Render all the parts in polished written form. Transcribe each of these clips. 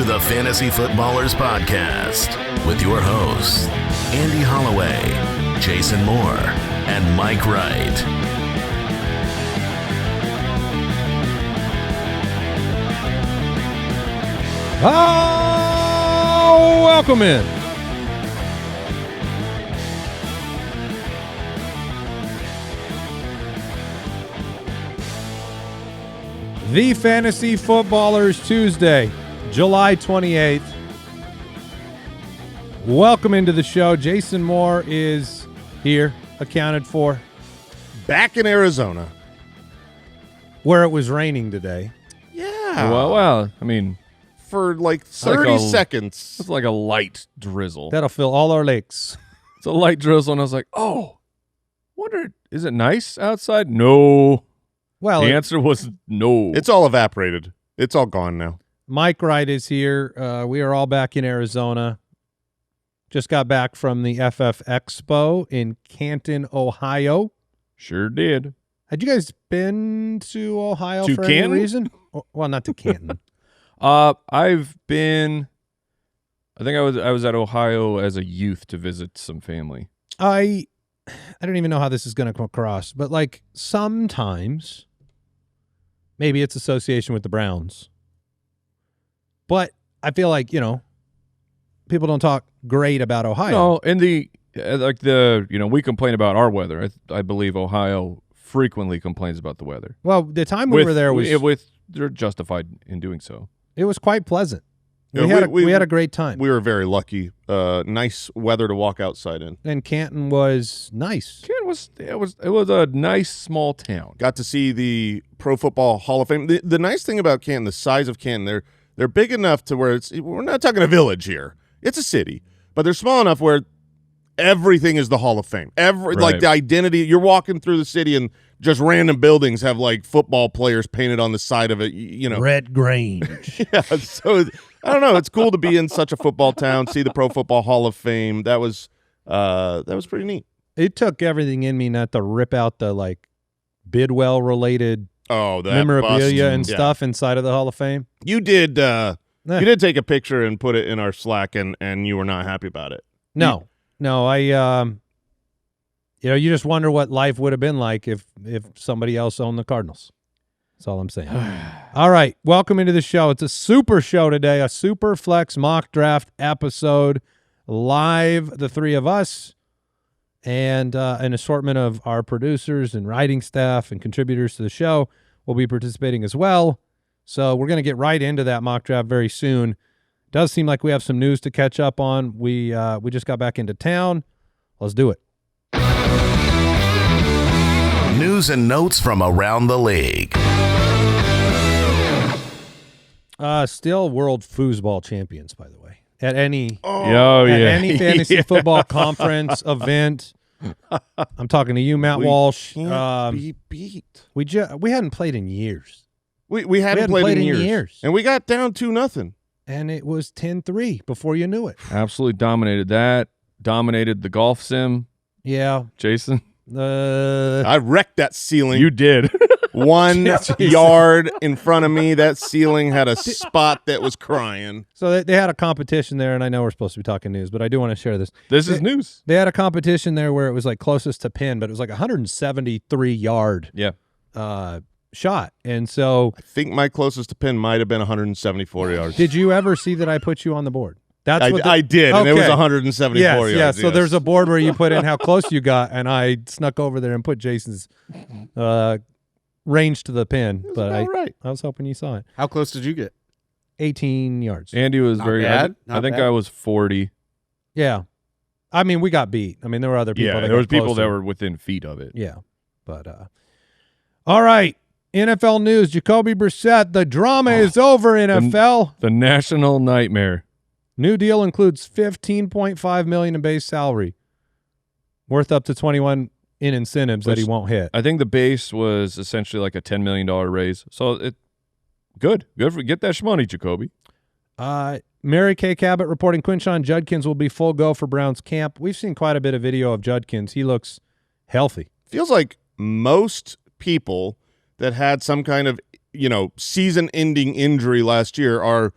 to the Fantasy Footballers Podcast with your hosts, Andy Holloway, Jason Moore, and Mike Wright. Oh, welcome in. The Fantasy Footballers Tuesday, July 28th. Welcome into the show. Jason Moore is here, accounted for. Back in Arizona. Where it was raining today. Yeah. Well, I mean, for like 30 seconds. it's like a light drizzle. That'll fill all our lakes. It's a light drizzle, and I was like, oh, wonder, is it nice outside? No. Well, The answer was no. It's all evaporated. It's all gone now. Mike Wright is here. We are all back in Arizona. Just got back from the FF Expo in Canton, Ohio. Sure did. Had you guys been to Ohio To for Canton? any reason? Well, not to Canton. I've been. I think I was at Ohio as a youth to visit some family. I don't even know how this is going to come across, but like sometimes maybe it's association with the Browns. But I feel like, people don't talk great about Ohio. No, in the we complain about our weather. I believe Ohio frequently complains about the weather. Well, the time we were there they're justified in doing so. it was quite pleasant. Yeah, We had a great time. We were very lucky. Nice weather to walk outside in. And Canton was nice. It was a nice small town. Got to see the Pro Football Hall of Fame. The nice thing about Canton, the size of Canton, they're big enough to where we're not talking a village here. It's a city, but they're small enough where everything is the Hall of Fame. Like the identity. You're walking through the city and just random buildings have like football players painted on the side of it. Red Grange. Yeah, so I don't know. It's cool to be in such a football town, see the Pro Football Hall of Fame. That was pretty neat. It took everything in me not to rip out the like Bidwell related Oh, that memorabilia bust. and Yeah. stuff inside of the Hall of Fame. You did. You did take a picture and put it in our Slack, and you were not happy about it. No, I you just wonder what life would have been like if somebody else owned the Cardinals. That's all I'm saying. All right, welcome into the show. It's a super show today, a superflex mock draft episode, live, the three of us, and an assortment of our producers and writing staff and contributors to the show will be participating as well. So we're going to get right into that mock draft very soon. Does seem like we have some news to catch up on. We just got back into town. Let's do it. News and notes from around the league. Still world foosball champions, by the way. At any any fantasy football conference event. I'm talking to you, Matt Walsh. Can't be beat. We hadn't played in years. We hadn't played in years. And we got down 2-0. And it was 10-3 before you knew it. Absolutely dominated that. Dominated the golf sim. Yeah. Jason, I wrecked that ceiling. you did. 1 yard in front of me. That ceiling had a spot that was crying. So they had a competition there, and I know we're supposed to be talking news, but I do want to share this. This is news. They had a competition there where it was like closest to pin, but it was like 173-yard shot. And so I think my closest to pin might have been 174 yards. did you ever see that I put you on the board? I did, and it was 174 yards. Yeah, so there's a board where you put in how close you got, and I snuck over there and put Jason's range to the pin. But I was hoping you saw it. How close did you get? 18 yards. Andy was Not very bad. I think I was 40. Yeah. I mean, we got beat. I mean, there were other people. Yeah, that there was got people closer. that were within feet of it. Yeah. But, all right. NFL news. Jacoby Brissett. The drama is over, NFL. The national nightmare. New deal includes $15.5 million in base salary, worth up to $21 in incentives that he won't hit. I think the base was essentially like a $10 million raise. So good for get that shmoney, Jacoby. Mary Kay Cabot reporting Quinshon Judkins will be full go for Browns camp. We've seen quite a bit of video of Judkins. He looks healthy. Feels like most people that had some kind of, season-ending injury last year are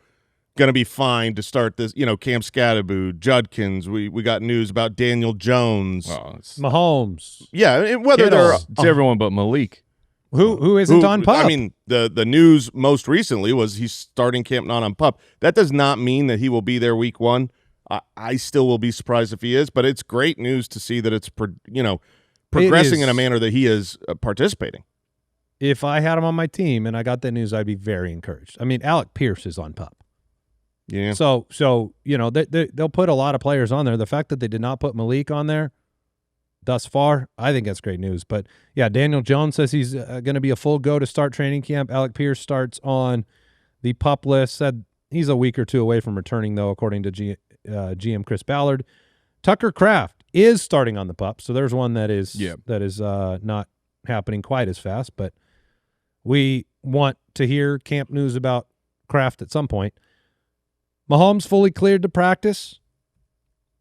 going to be fine to start this. Cam Scatterbo, Judkins. We got news about Daniel Jones. Well, Mahomes. Yeah, whether they're it's everyone but Malik. Who isn't on PUP? I mean, the news most recently was he's starting camp not on PUP. That does not mean that he will be there week 1. I still will be surprised if he is, but it's great news to see that it's progressing in a manner that he is participating. If I had him on my team and I got that news, I'd be very encouraged. I mean, Alec Pierce is on PUP. Yeah. So they'll put a lot of players on there. The fact that they did not put Malik on there thus far, I think that's great news. But, yeah, Daniel Jones says he's going to be a full go to start training camp. Alec Pierce starts on the PUP list. Said he's a week or two away from returning, though, according to GM Chris Ballard. Tucker Kraft is starting on the PUP, so there's one that is not happening quite as fast. But we want to hear camp news about Kraft at some point. Mahomes fully cleared to practice.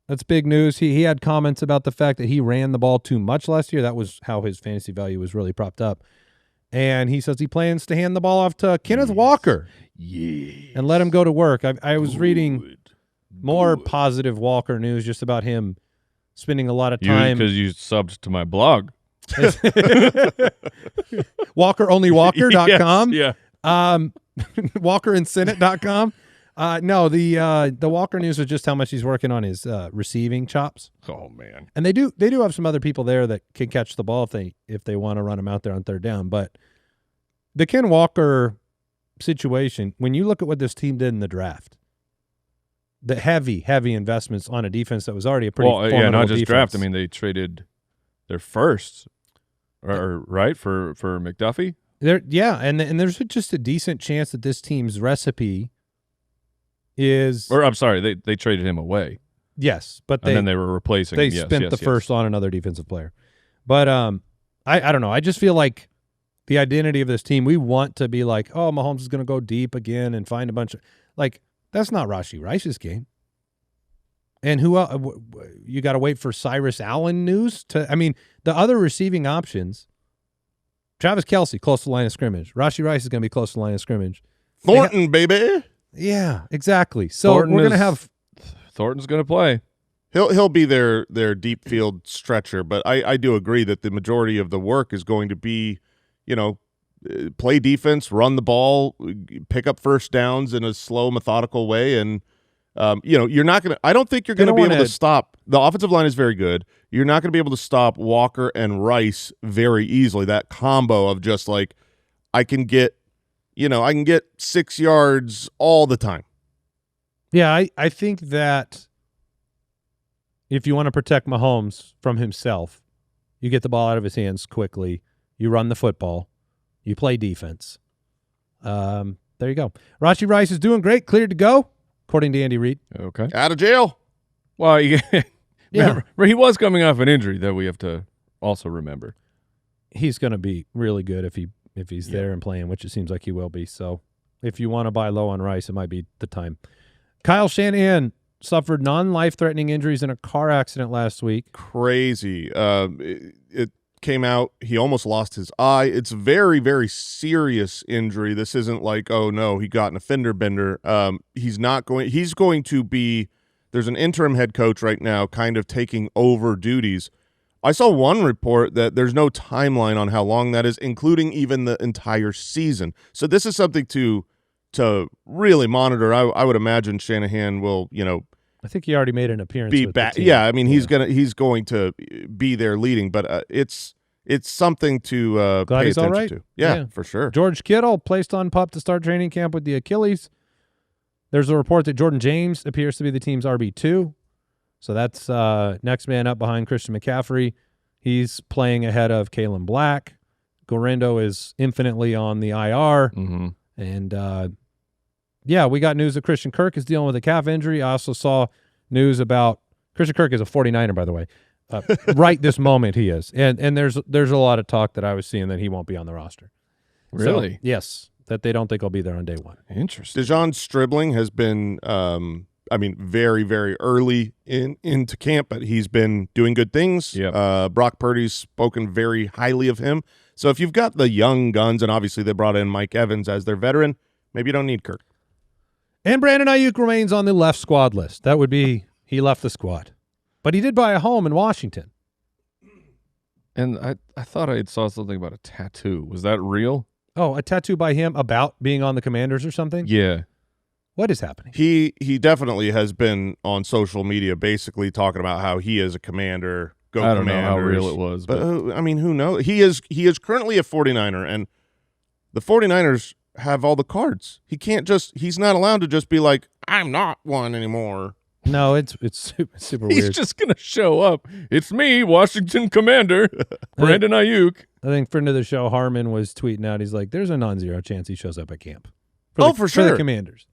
That's big news. He had comments about the fact that he ran the ball too much last year. That was how his fantasy value was really propped up. And he says he plans to hand the ball off to Kenneth Walker and let him go to work. I was reading more positive Walker news just about him spending a lot of time. Because you subbed to my blog. WalkerOnlyWalker.com. Yes, WalkerandSenate.com. No, the Walker news was just how much he's working on his receiving chops. Oh man. And they do have some other people there that can catch the ball if they want to run him out there on third down. But the Ken Walker situation, when you look at what this team did in the draft, the heavy investments on a defense that was already a pretty formidable not just defense. draft. I mean, they traded their first, right, for McDuffie. And there's just a decent chance that this team's recipe is. Or I'm sorry, they traded him away. Yes, but then they were replacing. They him. spent the first on another defensive player. But I don't know. I just feel like the identity of this team, we want to be like, oh, Mahomes is going to go deep again and find a bunch of that's not Rashee Rice's game. And who else? You got to wait for Cyrus Allen news to. I mean, the other receiving options. Travis Kelce close to the line of scrimmage. Rashee Rice is going to be close to the line of scrimmage. Thornton, baby. Yeah, exactly. So we're going to have Thornton's going to play. He'll be their deep field stretcher, but I do agree that the majority of the work is going to be, play defense, run the ball, pick up first downs in a slow, methodical way, and you're not going to. I don't think you're going to be able to stop. The offensive line is very good. You're not going to be able to stop Walker and Rice very easily. That combo of just I can get 6 yards all the time. Yeah, I think that if you want to protect Mahomes from himself, you get the ball out of his hands quickly. You run the football. You play defense. There you go. Rashee Rice is doing great. Cleared to go, according to Andy Reid. Okay. Out of jail. Well, remember, he was coming off an injury that we have to also remember. He's going to be really good if he's there and playing, which it seems like he will be. So if you want to buy low on Rice, it might be the time. Kyle Shanahan suffered non-life-threatening injuries in a car accident last week. Crazy. It came out. He almost lost his eye. It's very, very serious injury. This isn't like, oh, no, he got in a fender bender. He's going to be – there's an interim head coach right now kind of taking over duties. I saw one report that there's no timeline on how long that is, including even the entire season. So this is something to really monitor. I would imagine Shanahan will, I think he already made an appearance. Be with back. the team. Yeah, I mean he's going to be there leading, but it's something to Glad pay he's all attention right. to. Yeah, for sure. George Kittle placed on PUP to start training camp with the Achilles. There's a report that Jordan James appears to be the team's RB2. So that's next man up behind Christian McCaffrey. He's playing ahead of Kalen Black. Gorendo is infinitely on the IR. Mm-hmm. And, we got news that Christian Kirk is dealing with a calf injury. I also saw news about Christian Kirk is a 49er, by the way. Right this moment he is. And there's a lot of talk that I was seeing that he won't be on the roster. Really? So, yes, that they don't think he'll be there on day one. Interesting. DeJon Stribling has been very, very early into camp, but he's been doing good things. Yep. Brock Purdy's spoken very highly of him. So if you've got the young guns, and obviously they brought in Mike Evans as their veteran, maybe you don't need Kirk. And Brandon Ayuk remains on the left squad list. That would be he left the squad. But he did buy a home in Washington. And I thought I saw something about a tattoo. Was that real? Oh, a tattoo by him about being on the Commanders or something? Yeah. What is happening? He definitely has been on social media basically talking about how he is a Commander. Go I don't Commanders. know how real it was. But I mean, who knows? He is currently a 49er, and the 49ers have all the cards. He's not allowed to just be like, I'm not one anymore. No, it's super He's weird. just going to show up. It's me, Washington Commander, Brandon Ayuk. I think friend of the show, Harmon, was tweeting out, he's like, there's a non-zero chance he shows up at camp. For For sure. the Commanders.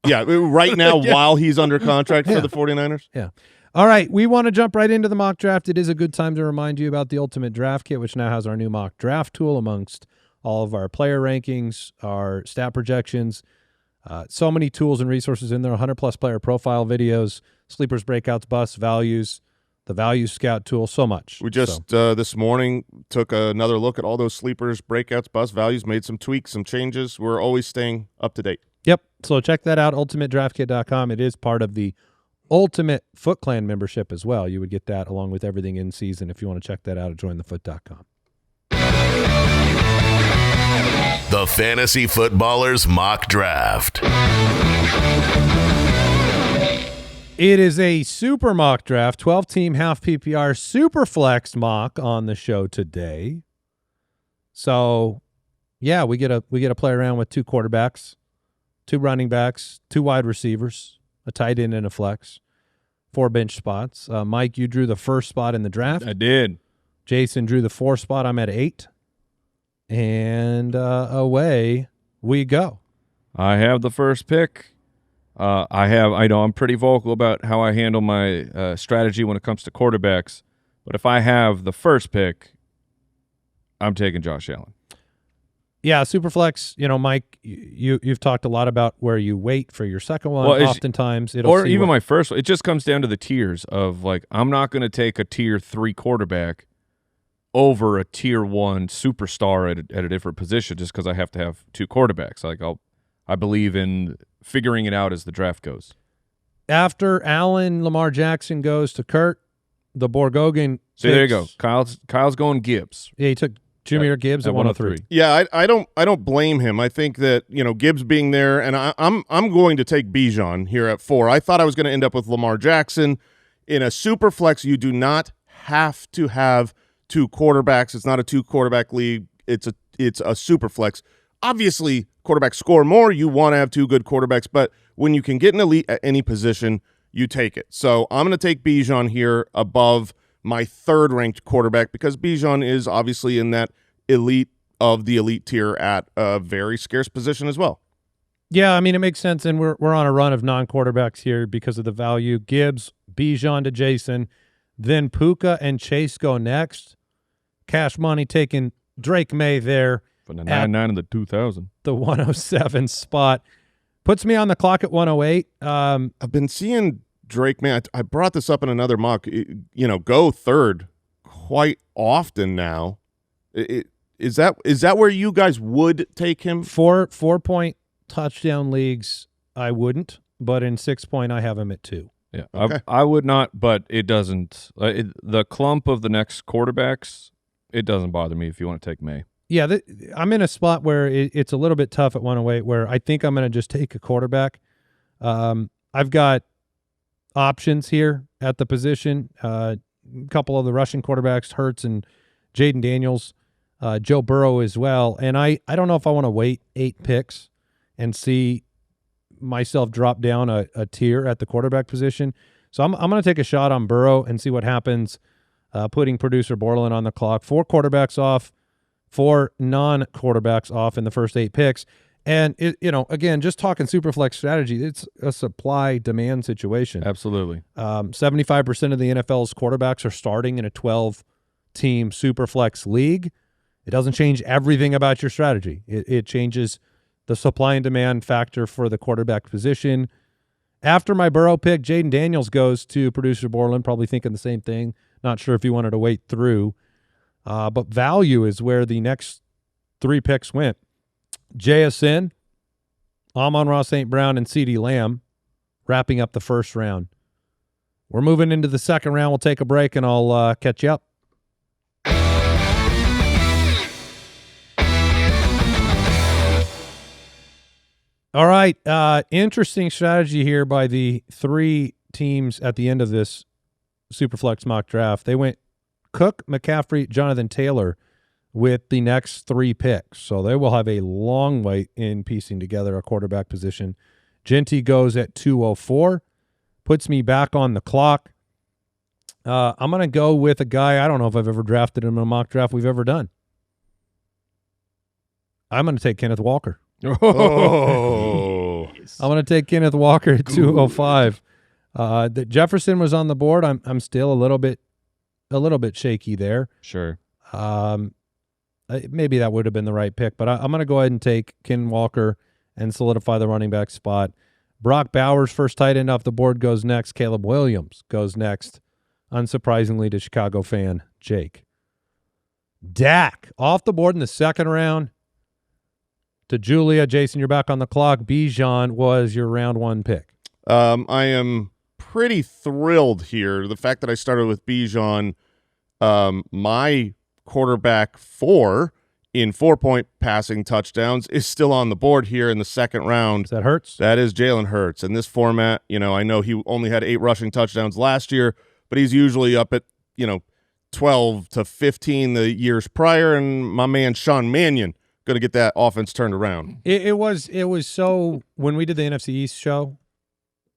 Yeah, right now Yeah. while he's under contract Yeah. for the 49ers. Yeah. All right, we want to jump right into the mock draft. It is a good time to remind you about the Ultimate Draft Kit, which now has our new mock draft tool amongst all of our player rankings, our stat projections, so many tools and resources in there, 100-plus player profile videos, sleepers, breakouts, busts, values, the value scout tool, so much. We just this morning took another look at all those sleepers, breakouts, bust values, made some tweaks, some changes. We're always staying up to date. Yep. So check that out, ultimatedraftkit.com. It is part of the Ultimate Foot Clan membership as well. You would get that along with everything in season if you want to check that out at jointhefoot.com. The Fantasy Footballers Mock Draft. It is a super mock draft, 12-team half PPR super flex mock on the show today. So, yeah, we get to play around with 2 quarterbacks, 2 running backs, 2 wide receivers, a tight end and a flex, 4 bench spots. Mike, you drew the first spot in the draft. I did. Jason drew the 4th spot. I'm at 8. And away we go. I have the first pick. I know I'm pretty vocal about how I handle my strategy when it comes to quarterbacks, but if I have the first pick, I'm taking Josh Allen. Yeah, Superflex, Mike, you've talked a lot about where you wait for your second one. Well, oftentimes it'll or see even what- my first one. It just comes down to the tiers of, like, I'm not going to take a tier 3 quarterback over a tier 1 superstar at a different position just because I have to have 2 quarterbacks. Like, I believe in figuring it out as the draft goes. After Allen, Lamar Jackson goes to Kurt, the Borgogan. So there you go. Kyle's going Gibbs. Yeah, he took Jameer Gibbs at 103. Yeah, I don't blame him. I think that Gibbs being there, and I'm going to take Bijan here at 4. I thought I was going to end up with Lamar Jackson in a super flex. You do not have to have 2 quarterbacks. It's not a 2 quarterback league. It's a super flex. Obviously, quarterbacks score more. You want to have 2 good quarterbacks, but when you can get an elite at any position, you take it. So I'm going to take Bijan here above my 3rd ranked quarterback because Bijan is obviously in that elite of the elite tier at a very scarce position as well. Yeah, I mean, it makes sense, and we're on a run of non-quarterbacks here because of the value. Gibbs, Bijan to Jason, then Puka and Chase go next. Cash Money taking Drake May there. From the 99 and the 2000. The 107 spot. Puts me on the clock at 108. I've been seeing Drake, man. I brought this up in another mock. Go 3rd quite often now. Is that where you guys would take him? 4-point touchdown leagues, I wouldn't, but in 6-point, I have him at 2. Yeah, Okay. I would not, but it doesn't. The clump of the next quarterbacks, it doesn't bother me if you want to take May. Yeah, I'm in a spot where it's a little bit tough at 108 where I think I'm going to just take a quarterback. I've got options here at the position. A couple of the Russian quarterbacks, Hurts and Jaden Daniels, Joe Burrow as well. And I don't know if I want to wait 8 picks and see myself drop down a tier at the quarterback position. So I'm going to take a shot on Burrow and see what happens, putting producer Borland on the clock. 4 quarterbacks off. 4 non-quarterbacks off in the first 8 picks. And, again, just talking superflex strategy, it's a supply-demand situation. Absolutely. 75% of the NFL's quarterbacks are starting in a 12-team superflex league. It doesn't change everything about your strategy. It changes the supply and demand factor for the quarterback position. After my Burrow pick, Jaden Daniels goes to producer Borland, probably thinking the same thing. Not sure if he wanted to wait through. But value is where the next 3 picks went. JSN, Amon-Ra St. Brown and CeeDee Lamb wrapping up the first round. We're moving into the second round. We'll take a break, and I'll catch you up. All right. Interesting strategy here by the three teams at the end of this Superflex mock draft. They went Cook, McCaffrey, Jonathan Taylor with the next three picks. So they will have a long wait in piecing together a quarterback position. Genty goes at 204, puts me back on the clock. I'm going to go with a guy, I don't know if I've ever drafted him in a mock draft we've ever done. I'm going to take Kenneth Walker. Oh. I'm going to take Kenneth Walker at 205. The Jefferson was on the board. I'm still a little bit shaky there. Sure. Maybe that would have been the right pick, but I'm going to go ahead and take Ken Walker and solidify the running back spot. Brock Bowers, first tight end off the board, goes next. Caleb Williams goes next, unsurprisingly to Chicago fan Jake. Dak off the board in the second round to Julia. Jason, you're back on the clock. Bijan was your round one pick. I am pretty thrilled here. The fact that I started with Bijan, my quarterback 4 in 4-point passing touchdowns is still on the board here in the second round. Is that Hurts? That is Jalen Hurts. In this format, I know he only had 8 rushing touchdowns last year, but he's usually up at, 12 to 15 the years prior, and my man Sean Mannion going to get that offense turned around. It was so, when we did the NFC East show,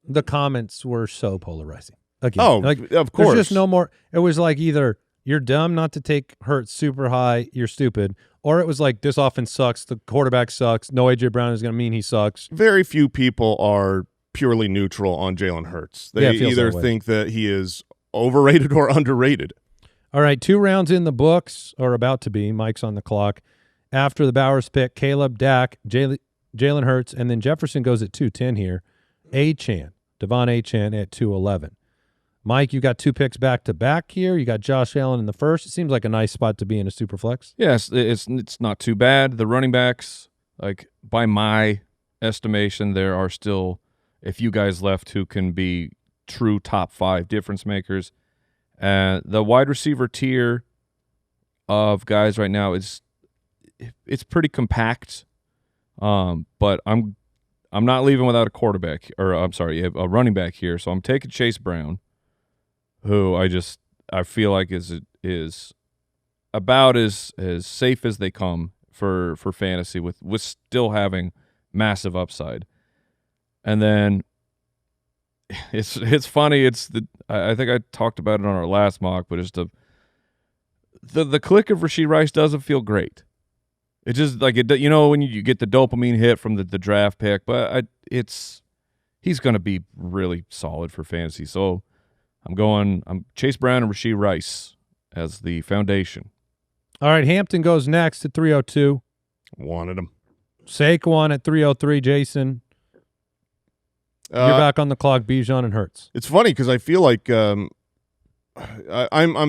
the comments were so polarizing. Again, of course. There's just no more. It was like either you're dumb not to take Hurts super high, you're stupid, or it was like this offense sucks, the quarterback sucks, no A.J. Brown is going to mean he sucks. Very few people are purely neutral on Jalen Hurts. They either think that he is overrated or underrated. All right, 2 rounds in the books, or about to be. Mike's on the clock. After the Bowers pick, Caleb, Dak, Jalen Hurts, and then Jefferson goes at 210 here. Devon Achane at 211. Mike, you got 2 picks back-to-back here. You got Josh Allen in the first. It seems like a nice spot to be in a Superflex. Yes, it's not too bad. The running backs, by my estimation, there are still a few guys left who can be true top 5 difference makers. The wide receiver tier of guys right now it's pretty compact. But I'm not leaving without a quarterback, or I'm sorry, a running back here. So I'm taking Chase Brown, who I feel like is about as safe as they come for fantasy with still having massive upside. And then it's funny. I think I talked about it on our last mock, but it's the click of Rashee Rice doesn't feel great. It just when you get the dopamine hit from the draft pick, but he's going to be really solid for fantasy. So I'm Chase Brown and Rashee Rice as the foundation. All right, Hampton goes next at 302. Wanted him. Saquon at 303. Jason, you're back on the clock. Bijan and Hurts. It's funny because I feel like I'm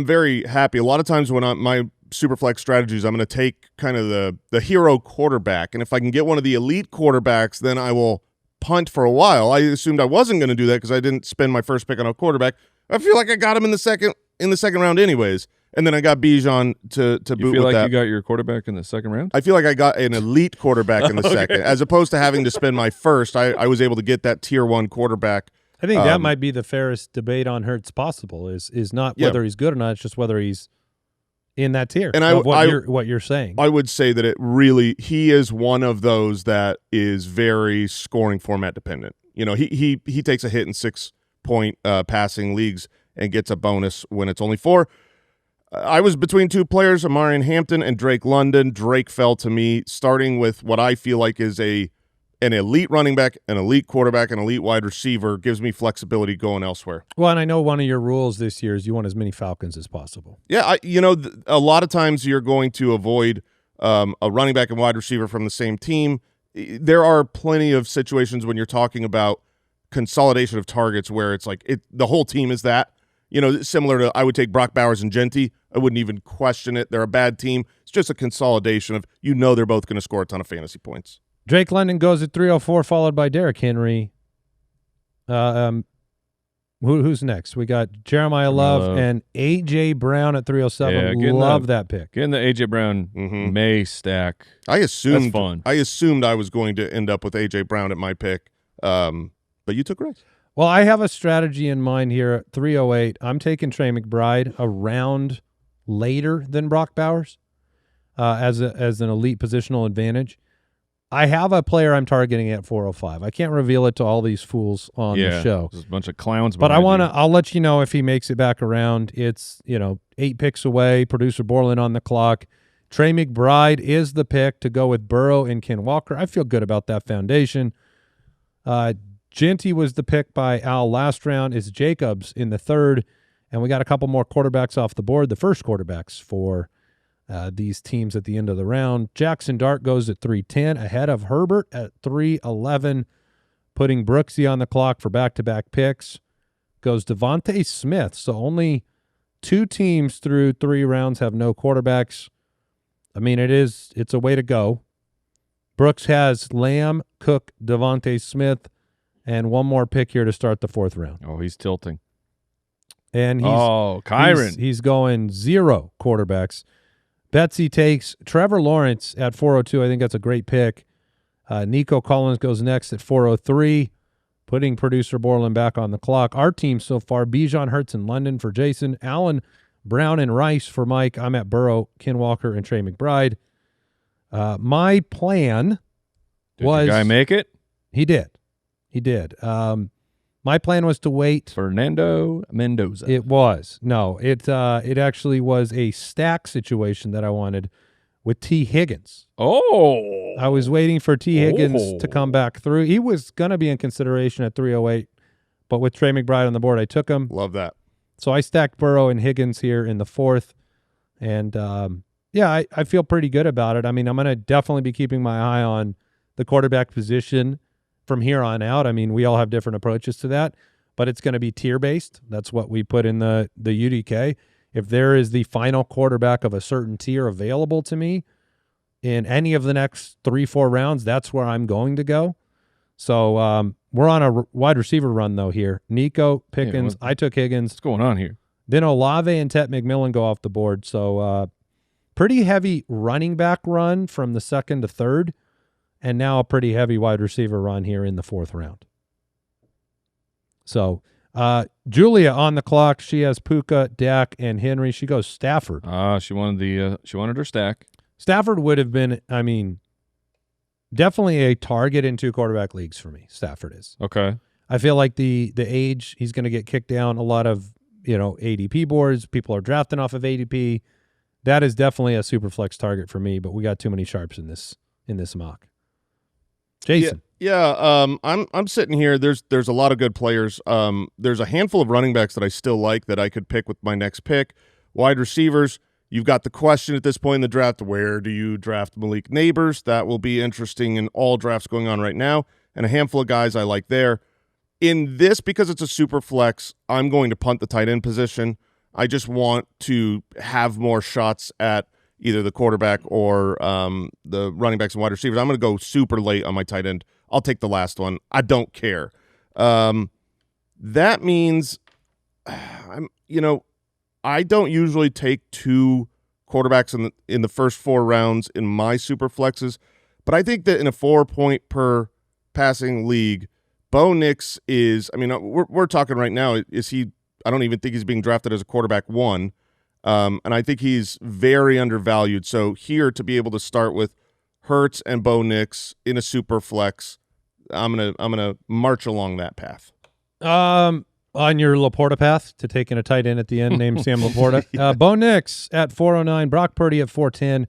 very happy. A lot of times when my Superflex strategies, I'm going to take kind of the hero quarterback, and if I can get one of the elite quarterbacks, then I will punt for a while. I assumed I wasn't going to do that because I didn't spend my first pick on a quarterback. I feel like I got him in the second round anyways, and then I got Bijan to boot with that. You feel like you got your quarterback in the second round? I feel like I got an elite quarterback in the second, as opposed to having to spend my first. I was able to get that tier 1 quarterback. I think that might be the fairest debate on Hurts possible. Is not whether he's good or not; it's just whether he's in that tier. And what you're saying. I would say that he is one of those that is very scoring format dependent. He takes a hit in 6-point passing leagues and gets a bonus when it's only 4. I was between 2 players, Amarian Hampton and Drake London. Drake fell to me, starting with what I feel like is an elite running back, an elite quarterback, an elite wide receiver, gives me flexibility going elsewhere. Well, and I know one of your rules this year is you want as many Falcons as possible. Yeah, a lot of times you're going to avoid a running back and wide receiver from the same team. There are plenty of situations when you're talking about consolidation of targets where it's like the whole team is that. Similar to I would take Brock Bowers and Genty. I wouldn't even question it. They're a bad team. It's just a consolidation of they're both going to score a ton of fantasy points. Drake London goes at 304, followed by Derrick Henry. Who's next? We got Jeremiah Love and A.J. Brown at 307. Yeah, Love that pick. Getting the A.J. Brown May stack. That's fun. I assumed I was going to end up with A.J. Brown at my pick, but you took Rice. Well, I have a strategy in mind here at 308. I'm taking Trey McBride a round later than Brock Bowers as an elite positional advantage. I have a player I'm targeting at 405. I can't reveal it to all these fools on the show. There's a bunch of clowns. But I'll let you know if he makes it back around. It's, 8 picks away, producer Borland on the clock. Trey McBride is the pick to go with Burrow and Ken Walker. I feel good about that foundation. Genty was the pick by Al last round. Is Jacobs in the third. And we got a couple more quarterbacks off the board, the first quarterbacks for these teams at the end of the round. Jackson Dart goes at 310, ahead of Herbert at 311, putting Brooksy on the clock for back-to-back picks. Goes Devontae Smith. So only 2 teams through 3 rounds have no quarterbacks. I mean, it's a way to go. Brooks has Lamb, Cook, Devontae Smith, and one more pick here to start the 4th round. Oh, he's tilting. And Kyron. He's going 0 quarterbacks. Betsy takes Trevor Lawrence at 402. I think that's a great pick. Nico Collins goes next at 403, putting producer Borland back on the clock. Our team so far, Bijan, Hurts, and London for Jason, Allen, Brown, and Rice for Mike. I'm at Burrow, Ken Walker, and Trey McBride. My plan was... Did the guy make it? He did. My plan was to wait. Fernando Mendoza. It was. No, it actually was a stack situation that I wanted with T. Higgins. Oh. I was waiting for T. Higgins to come back through. He was going to be in consideration at 308, but with Trey McBride on the board, I took him. Love that. So I stacked Burrow and Higgins here in the 4th. And, I feel pretty good about it. I mean, I'm going to definitely be keeping my eye on the quarterback position from here on out. I mean, we all have different approaches to that, but it's going to be tier-based. That's what we put in the UDK. If there is the final quarterback of a certain tier available to me in any of the next 3-4 rounds, that's where I'm going to go. So we're on a wide receiver run, though, here. Nico, Pickens, I took Higgins. What's going on here? Then Olave and Tet McMillan go off the board. So pretty heavy running back run from the 2nd to 3rd. And now a pretty heavy wide receiver run here in the 4th round. So Julia on the clock. She has Puka, Dak, and Henry. She goes Stafford. She wanted her stack. Stafford would have been, I mean, definitely a target in 2 quarterback leagues for me. Stafford is. Okay. I feel like the age, he's going to get kicked down a lot of, ADP boards. People are drafting off of ADP. That is definitely a super flex target for me, but we got too many sharps in this mock. Jason. Yeah. I'm sitting here. There's a lot of good players. There's a handful of running backs that I still like that I could pick with my next pick. Wide receivers, you've got the question at this point in the draft, where do you draft Malik Neighbors? That will be interesting in all drafts going on right now, and a handful of guys I like there. In this, because it's a super flex, I'm going to punt the tight end position. I just want to have more shots at either the quarterback or the running backs and wide receivers. I'm going to go super late on my tight end. I'll take the last one. I don't care. That means I don't usually take 2 quarterbacks in the first 4 rounds in my super flexes, but I think that in a 4-point per passing league, Bo Nix is. I mean, we're talking right now. Is he? I don't even think he's being drafted as a quarterback 1. And I think he's very undervalued. So here to be able to start with Hurts and Bo Nix in a super flex, I'm gonna march along that path. On your Laporta path to taking a tight end at the end named Sam Laporta. Bo Nix at 409, Brock Purdy at 410.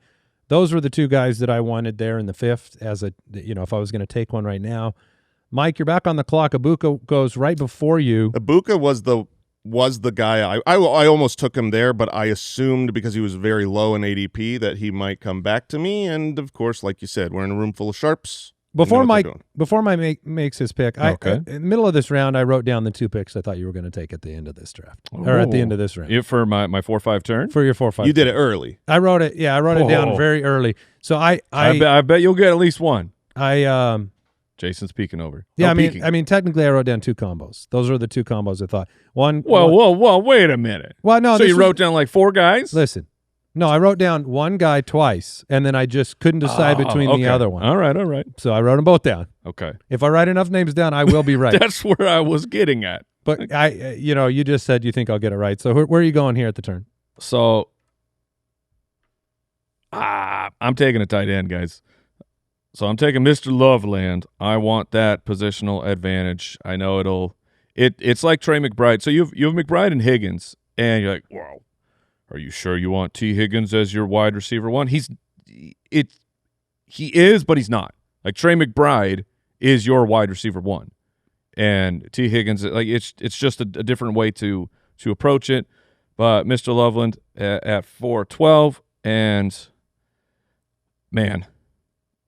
Those were the 2 guys that I wanted there in the 5th as a if I was going to take one right now. Mike, you're back on the clock. Ibuka goes right before you. Ibuka was the guy I almost took him there, but I assumed because he was very low in ADP that he might come back to me. And of course, like you said, we're in a room full of sharps. Before Mike makes his pick, okay. In the middle of this round, I wrote down the 2 picks I thought you were going to take at the end of this draft or at the end of this round. For my 4-5 turn? For your 4-5. You did it early. I wrote it. Yeah, I wrote it down very early. So I bet you'll get at least one. Jason's peeking over. Yeah, No, I peeking. mean, technically, I wrote down 2 combos. Those are the 2 combos I thought. One. Whoa, wait a minute. Well, no. So you wrote down like 4 guys? Listen, no, I wrote down one guy twice, and then I just couldn't decide between the other one. All right. So I wrote them both down. Okay. If I write enough names down, I will be right. That's where I was getting at. But you just said you think I'll get it right. So where are you going here at the turn? So I'm taking a tight end, guys. So I'm taking Mr. Loveland. I want that positional advantage. I know it's like Trey McBride. So you have McBride and Higgins, and you're like, wow, are you sure you want T. Higgins as your wide receiver 1? He is, but he's not. Like Trey McBride is your wide receiver 1. And T. Higgins, like it's just a different way to approach it. But Mr. Loveland at 412, and man,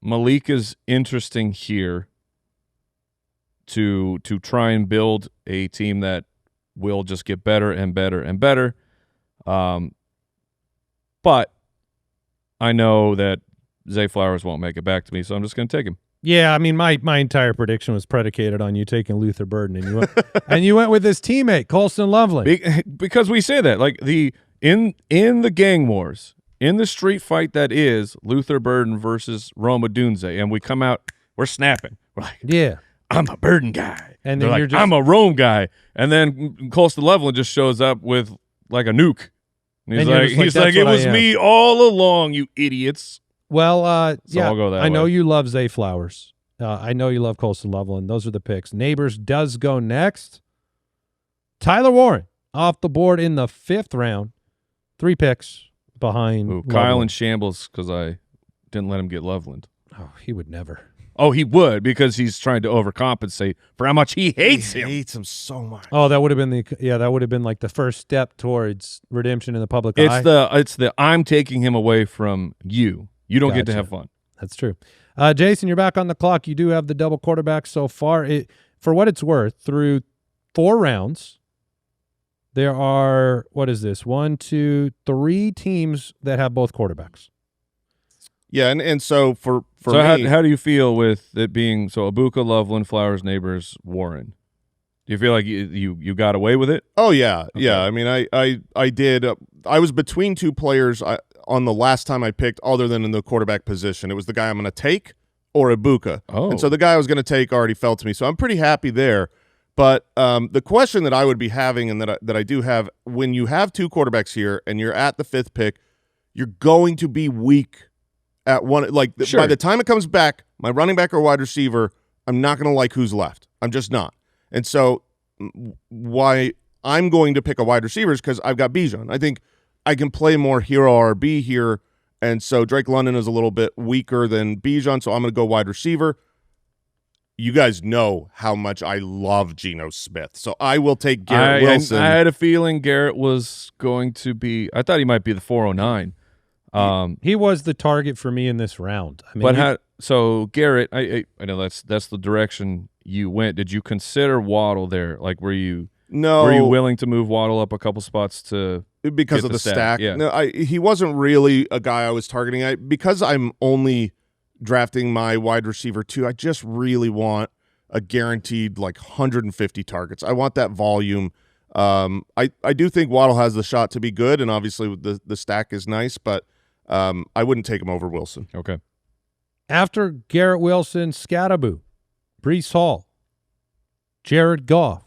Malik is interesting here to try and build a team that will just get better and better and better. But I know that Zay Flowers won't make it back to me, so I'm just going to take him. Yeah, I mean, my entire prediction was predicated on you taking Luther Burden, and you went with his teammate Colston Loveland. Because we say that, like in the gang wars, in the street fight that is Luther Burden versus Roma Dunze, and we come out, we're snapping. We're like, yeah, I'm a Burden guy, and then then you're like, I'm a Rome guy, and then Colston Loveland just shows up with like a nuke. And he's like, it was me all along, you idiots. Well, So I'll go that I know way. you love Zay Flowers. I know you love Colston Loveland. Those are the picks. Neighbors does go next. Tyler Warren off the board in the 5th round. 3 picks behind Kyle in shambles because I didn't let him get Loveland. Oh, he would never. Oh, he would, because he's trying to overcompensate for how much he hates him. He hates him so much. Oh, that would have been like the first step towards redemption in the public eye. It's the I'm taking him away from you. You don't get to Gotcha. have fun. That's true. Jason, you're back on the clock. You do have the double quarterback so far. For what it's worth, through 4 rounds, there are, 1, 2, 3 teams that have both quarterbacks. Yeah, and so for So me, how do you feel with it being so Abuka, Loveland, Flowers, Neighbors, Warren? Do you feel like you got away with it? oh yeah, Okay. yeah. I mean, I did. I was between 2 players on the last time I picked, other than in the quarterback position. It was the guy I'm going to take or Abuka. Oh. And so the guy I was going to take already fell to me. So I'm pretty happy there. But the question that I would be having, and that I do have, when you have 2 quarterbacks here and you're at the 5th pick, you're going to be weak at one. Like Sure. by the time it comes back, my running back or wide receiver, I'm not going to like who's left. I'm just not. And so why I'm going to pick a wide receiver is because I've got Bijan. I think I can play more hero RB here, and so Drake London is a little bit weaker than Bijan, so I'm going to go wide receiver. You guys know how much I love Geno Smith, so I will take Garrett Wilson. I had a feeling Garrett was going to be – I thought he might be the 409. He was the target for me in this round. I mean, But so Garrett, I know that's the direction you went. Did you consider Waddle there? Like, were you willing to move Waddle up a couple spots to because get of the the stack? Yeah. No, he wasn't really a guy I was targeting. Because I'm only drafting my wide receiver 2, I just really want a guaranteed like 150 targets. I want that volume. I do think Waddle has the shot to be good, and obviously the stack is nice, but I wouldn't take him over Wilson. Okay. After Garrett Wilson, Scattaboo, Breece Hall, Jared Goff,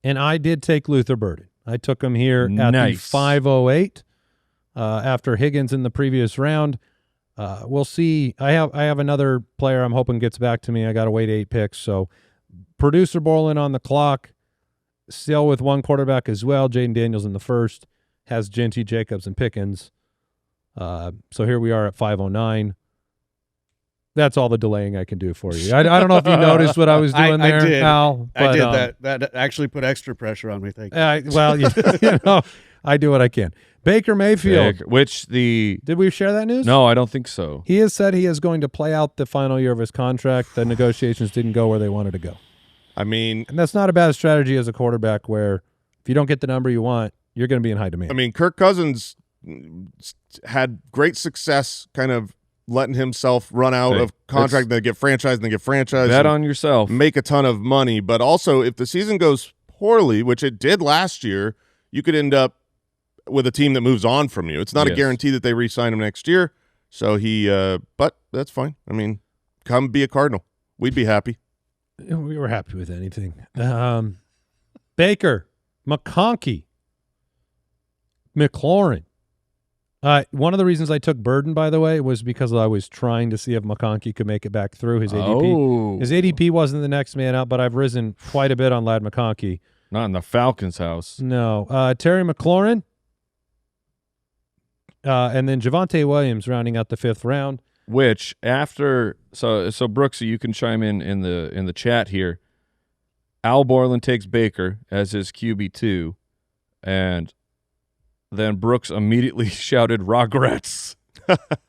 and I did take Luther Burden. I took him here at the 508 after Higgins in the previous round. We'll see. I have another player I'm hoping gets back to me. I got to wait 8 picks. So producer Borland on the clock, still with 1 quarterback as well. Jaden Daniels in the first, has Genty, Jacobs, and Pickens. So here we are at 509. That's all the delaying I can do for you. I don't know if you noticed what I was doing there, I did. Al. But, I did that. That actually put extra pressure on me. Thank you. Well, I do what I can. Baker Mayfield. Did we share that news? No, I don't think so. He has said he is going to play out the final year of his contract. The negotiations didn't go where they wanted to go. I mean, and that's not a bad strategy as a quarterback where if you don't get the number you want, you're going to be in high demand. I mean, Kirk Cousins had great success kind of letting himself run out of contract, and then get franchised, and then get franchised. Bet on yourself. Make a ton of money. But also, if the season goes poorly, which it did last year, you could end up with a team that moves on from you. It's not a guarantee that they re-sign him next year. So but that's fine. I mean, come be a Cardinal. We'd be happy. We were happy with anything. Baker, McConkey, McLaurin. One of the reasons I took Burden, by the way, was because I was trying to see if McConkey could make it back through his ADP. Oh. His ADP wasn't the next man up, but I've risen quite a bit on Ladd McConkey. Not in the Falcons' house. No. Terry McLaurin, and then Javonte Williams rounding out the 5th round. Which after so Brooksy, you can chime in the chat here. Al Borland takes Baker as his QB2, and then Brooks immediately shouted regrets.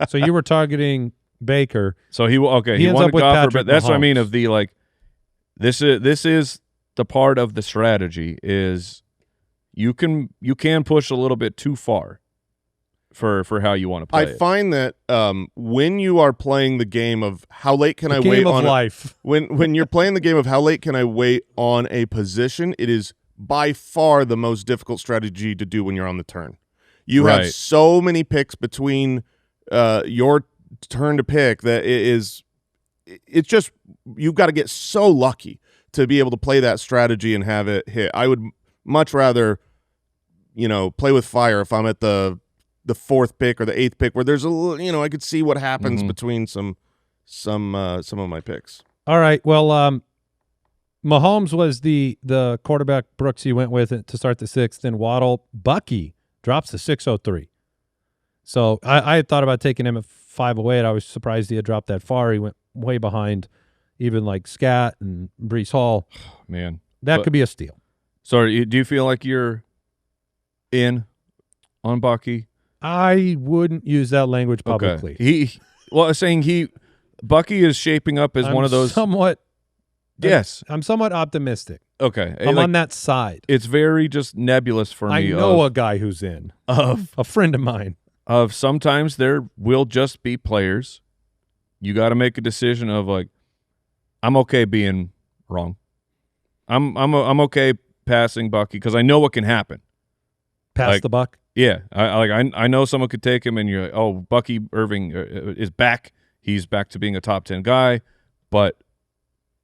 So you were targeting Baker. So he ends wanted up with Goffert, Patrick but that's what I mean Mahomes. of the like. This is the part of the strategy is you can push a little bit too far for how you want to play it. I find that when you are playing the game of how late can I wait Game of on life. when you're playing the game of how late can I wait on a position, it is by far the most difficult strategy to do when you're on the turn. You have so many picks between your turn to pick that it's just you've got to get so lucky to be able to play that strategy and have it hit. I would much rather, play with fire if I'm at the 4th pick or the 8th pick where there's a little, I could see what happens between some of my picks. All right. Well, Mahomes was the quarterback Brooks he went with to start the 6th, and Waddle. Bucky drops to 603. So I had thought about taking him at 508. I was surprised he had dropped that far. He went way behind even like Scat and Breece Hall. Man. That could be a steal. So do you feel like you're in on Bucky? I wouldn't use that language publicly. Okay. Bucky is shaping up as one of those. Yes. I'm somewhat optimistic. Okay. I'm on that side. It's very just nebulous for me. I know a guy who's in. A friend of mine. Of sometimes there will just be players. You got to make a decision of like, I'm okay being wrong. I'm okay passing Bucky because I know what can happen. Pass the buck. Yeah, I know someone could take him, and you're like, oh, Bucky Irving is back. He's back to being a top 10 guy, but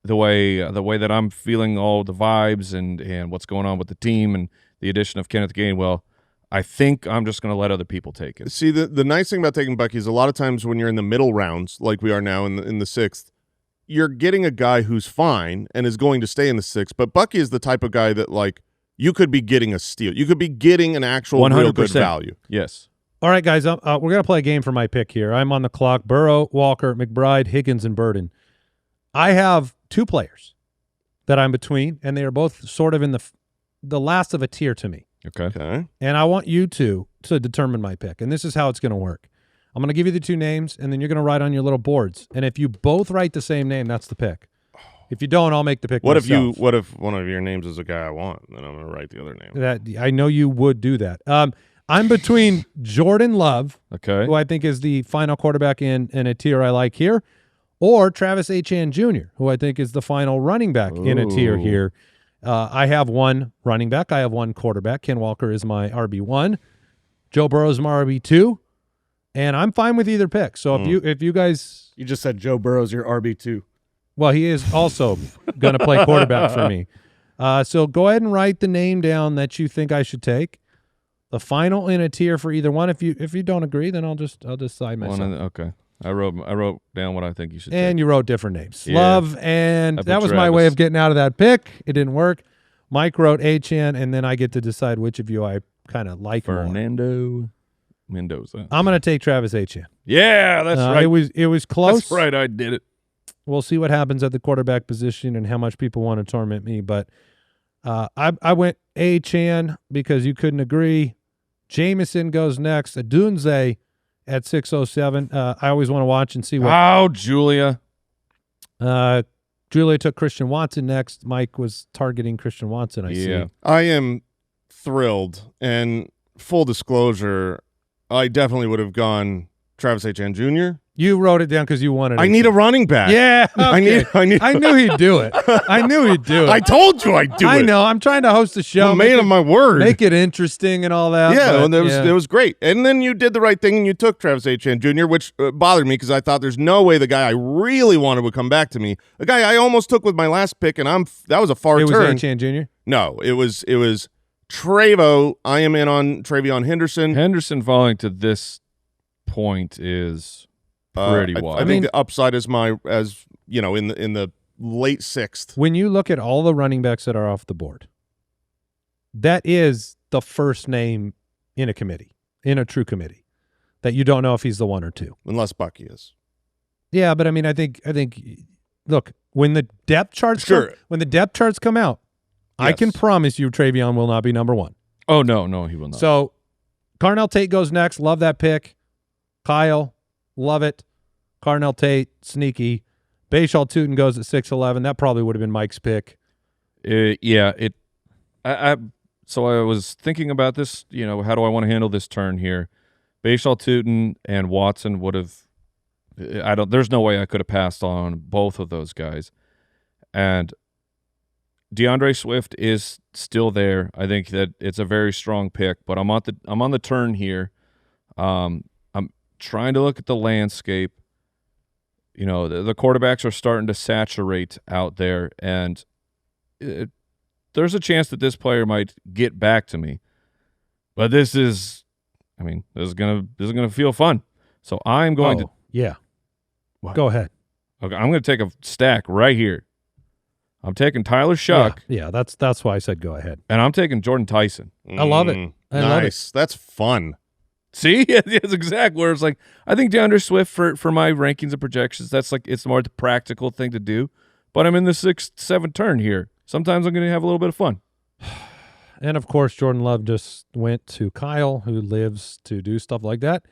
the way that I'm feeling all the vibes and what's going on with the team and the addition of Kenneth Gainwell, I think I'm just going to let other people take it. See, the nice thing about taking Bucky is a lot of times when you're in the middle rounds, like we are now in the 6th, you're getting a guy who's fine and is going to stay in the 6th. But Bucky is the type of guy that like you could be getting a steal. You could be getting an actual 100%. real good value. Yes. All right, guys, we're going to play a game for my pick here. I'm on the clock. Burrow, Walker, McBride, Higgins, and Burden. I have 2 players that I'm between, and they are both sort of in the last of a tier to me. Okay. And I want you to determine my pick, and this is how it's going to work. I'm going to give you the 2 names, and then you're going to write on your little boards. And if you both write the same name, that's the pick. If you don't, I'll make the pick myself. What if one of your names is a guy I want? Then I'm going to write the other name. I know you would do that. I'm between Jordan Love, who I think is the final quarterback in a tier I like here, or Travis Etienne Jr., who I think is the final running back in a tier here. I have 1 running back. I have 1 quarterback. Ken Walker is my RB1. Joe Burrow is my RB2. And I'm fine with either pick. So if you guys... You just said Joe Burrow's your RB2. Well, he is also going to play quarterback for me. So go ahead and write the name down that you think I should take. The final in a tier for either one. If you don't agree, then I'll decide myself. Okay. I wrote down what I think you should take. And you wrote different names. Yeah. Love, and that was my way of getting out of that pick. It didn't work. Mike wrote Etienne, and then I get to decide which of you I kind of like more. Fernando Mendoza. I'm going to take Travis Etienne. Yeah, that's right. It was close. That's right. I did it. We'll see what happens at the quarterback position and how much people want to torment me. But I went Etienne because you couldn't agree. Jameson goes next. Adunze at 607. I always want to watch and see what. Oh, Julia. Julia took Christian Watson next. Mike was targeting Christian Watson, I see. I am thrilled. And full disclosure, I definitely would have gone Travis Etienne Jr., You wrote it down because you wanted. I need a running back. Yeah, okay. I need. I knew he'd do it. I knew he'd do it. I told you I'd do it. I know. I'm trying to host a show. I'm a man of my word. Make it interesting and all that. Yeah, but, it was great. And then you did the right thing and you took Travis Etienne Jr., which bothered me because I thought there's no way the guy I really wanted would come back to me. The guy I almost took with my last pick, and that was a far turn. It was Etienne Jr.? No, it was Travo. I am in on Travion Henderson. Henderson falling to this point is pretty wild. I think the upside is in the late 6th. When you look at all the running backs that are off the board, that is the first name in a committee, in a true committee, that you don't know if he's the 1 or 2. Unless Bucky is. Yeah, but I mean, I think. Look, when the depth charts come out, I can promise you Travion will not be number 1. Oh no, he will not. So, Carnell Tate goes next. Love that pick. Kyle, love it. Carnell Tate, sneaky. Bashal Tootin goes at 6'11". That probably would have been Mike's pick. Yeah. So I was thinking about this. How do I want to handle this turn here? Bashal Tootin and Watson would have. There's no way I could have passed on both of those guys, and DeAndre Swift is still there. I think that it's a very strong pick, but I'm on the turn here. I'm trying to look at the landscape. The quarterbacks are starting to saturate out there, and there's a chance that this player might get back to me. But this is gonna feel fun. So I'm going to. Yeah. What? Go ahead. Okay, I'm going to take a stack right here. I'm taking Tyler Shuck. Yeah, that's why I said go ahead. And I'm taking Jordan Tyson. I love it. I love it. That's fun. See, it's exactly where it's like, I think DeAndre Swift for my rankings and projections, that's like, it's more the practical thing to do. But I'm in the 6th, 7th turn here. Sometimes I'm going to have a little bit of fun. And of course, Jordan Love just went to Kyle, who lives to do stuff like that.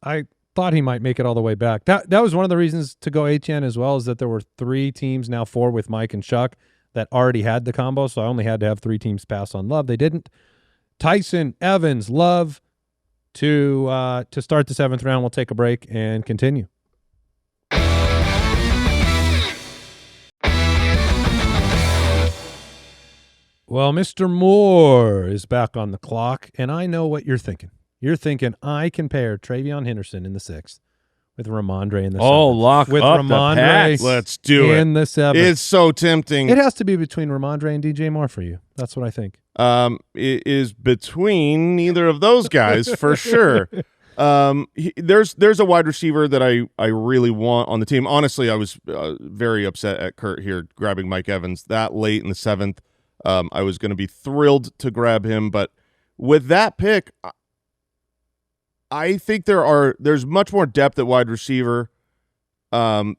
I thought he might make it all the way back. That was one of the reasons to go HN as well, is that there were 3 teams, now 4 with Mike and Chuck, that already had the combo, so I only had to have 3 teams pass on Love. They didn't. Tyson, Evans, Love to start the 7th round. We'll take a break and continue. Well, Mr. Moore is back on the clock, and I know what you're thinking. You're thinking I can pair Travion Henderson in the 6th with Ramondre in the 7th. Oh, lock with up Ramondre the Pats. Let's do it. in the 7th. It's so tempting. It has to be between Ramondre and DJ Moore for you. That's what I think. It is between neither of those guys for sure. There's a wide receiver that I really want on the team. Honestly, I was very upset at Kurt here grabbing Mike Evans that late in the 7th. I was going to be thrilled to grab him, but with that pick, I think there's much more depth at wide receiver. The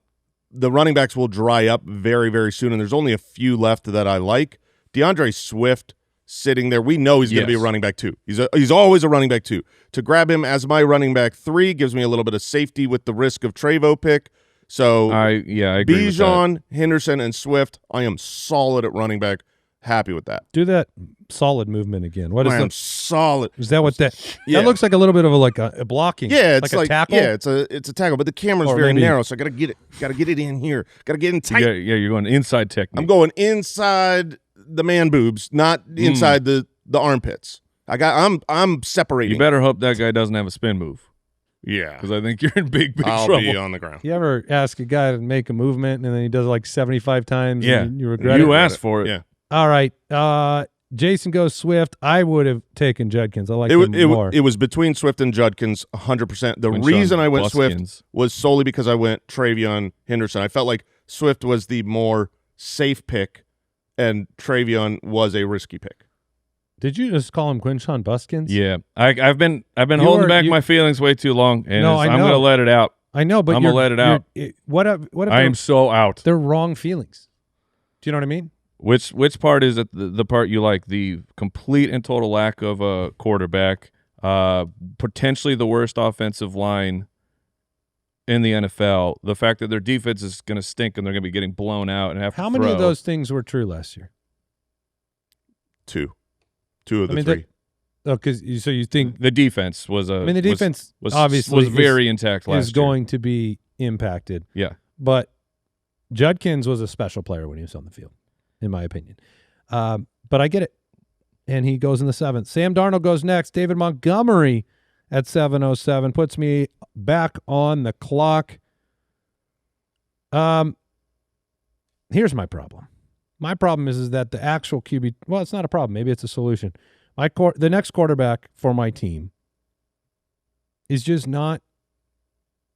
running backs will dry up very, very soon, and there's only a few left that I like. DeAndre Swift sitting there, we know he's going to be a running back 2. He's always a running back 2. To grab him as my running back 3 gives me a little bit of safety with the risk of Travo pick. So I agree Bijan, with that. Henderson, and Swift, I am solid at running back. Happy with that. Do that solid movement again. What is that? Solid. Is that what that? Yeah. That looks like a little bit of a blocking. Yeah, it's like a tackle. Yeah, it's a tackle, but the camera's Or very maybe- narrow, so I gotta get it in here. Gotta get in tight. You're going inside technique. I'm going inside the man boobs, not inside the armpits. I'm separating. You better hope that guy doesn't have a spin move, Yeah, because I think you're in big I'll trouble. be on the ground. You ever ask a guy to make a movement and then he does it like 75 times? Yeah, and you regret it. you asked for it. Yeah. All right. Jason goes Swift. I would have taken Judkins. I like him more. It was between Swift and Judkins 100%. The When reason Sean I went Buskins. Swift was solely because I went Travion Henderson. I felt like Swift was the more safe pick and Travion was a risky pick. Did you just call him Quinshawn Buskins? Yeah, I've been holding back my feelings way too long, and No, I I'm know. going to let it out. I know, but I'm gonna let it out. What if I am so out. they're wrong feelings? Do you know what I mean? Which part is it the part you like? The complete and total lack of a quarterback, potentially the worst offensive line in the NFL, the fact that their defense is going to stink and they're going to be getting blown out and have to How many of throw. those things were true last year? Two of the I mean, three. because so you think The defense was the defense was obviously was very intact last is going to be impacted. year. But Judkins was a special player when he was on the field, in my opinion. But I get it. And he goes in the 7th. Sam Darnold goes next. David Montgomery at 7:07 puts me back on the clock. Here's my problem. My problem is that the actual QB, well, it's not a problem. Maybe it's a solution. The next quarterback for my team is just not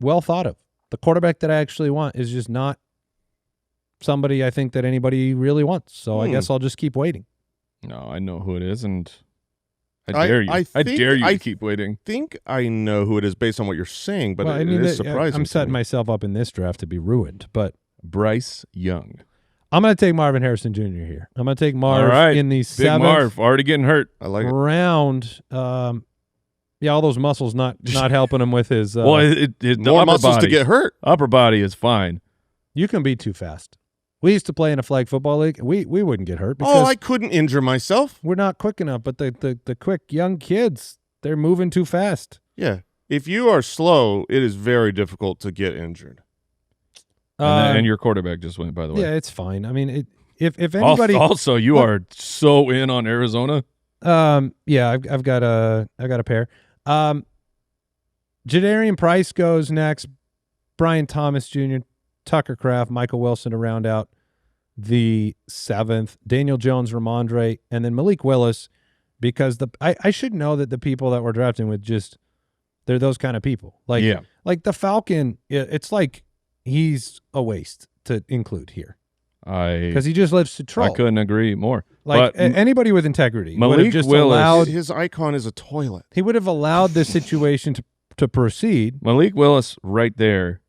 well thought of. The quarterback that I actually want is just not somebody I think that anybody really wants. So I guess I'll just keep waiting. No, I know who it is, and I dare you. I dare you to keep waiting. I think I know who it is based on what you're saying, but Well, it is surprising. I'm setting to me. myself up in this draft to be ruined, but Bryce Young. I'm going to take Marvin Harrison Jr. here. I'm going to take Marv All right. in the Big 7th Marv, already getting hurt. I like it. round. Yeah, all those muscles not helping him with his. Well, the More upper muscles body, to get hurt. Upper body is fine. You can be too fast. We used to play in a flag football league. We wouldn't get hurt because I couldn't injure myself. we're not quick enough. But the quick young kids, they're moving too fast. Yeah. If you are slow, it is very difficult to get injured. And your quarterback just went, by the way. Yeah, it's fine. I mean, if anybody Also, you are so in on Arizona. yeah, I've got a pair. Jadarian Price goes next. Brian Thomas Jr., Tucker Kraft, Michael Wilson to round out the 7th. Daniel Jones, Ramondre, and then Malik Willis, because I should know that the people that we're drafting with they're those kind of people. Like the Falcon, it's like he's a waste to include here because he just lives to troll. I couldn't agree more. Like But anybody with integrity would have Malik just Willis- allowed. His icon is a toilet. He would have allowed this situation to proceed. Malik Willis right there.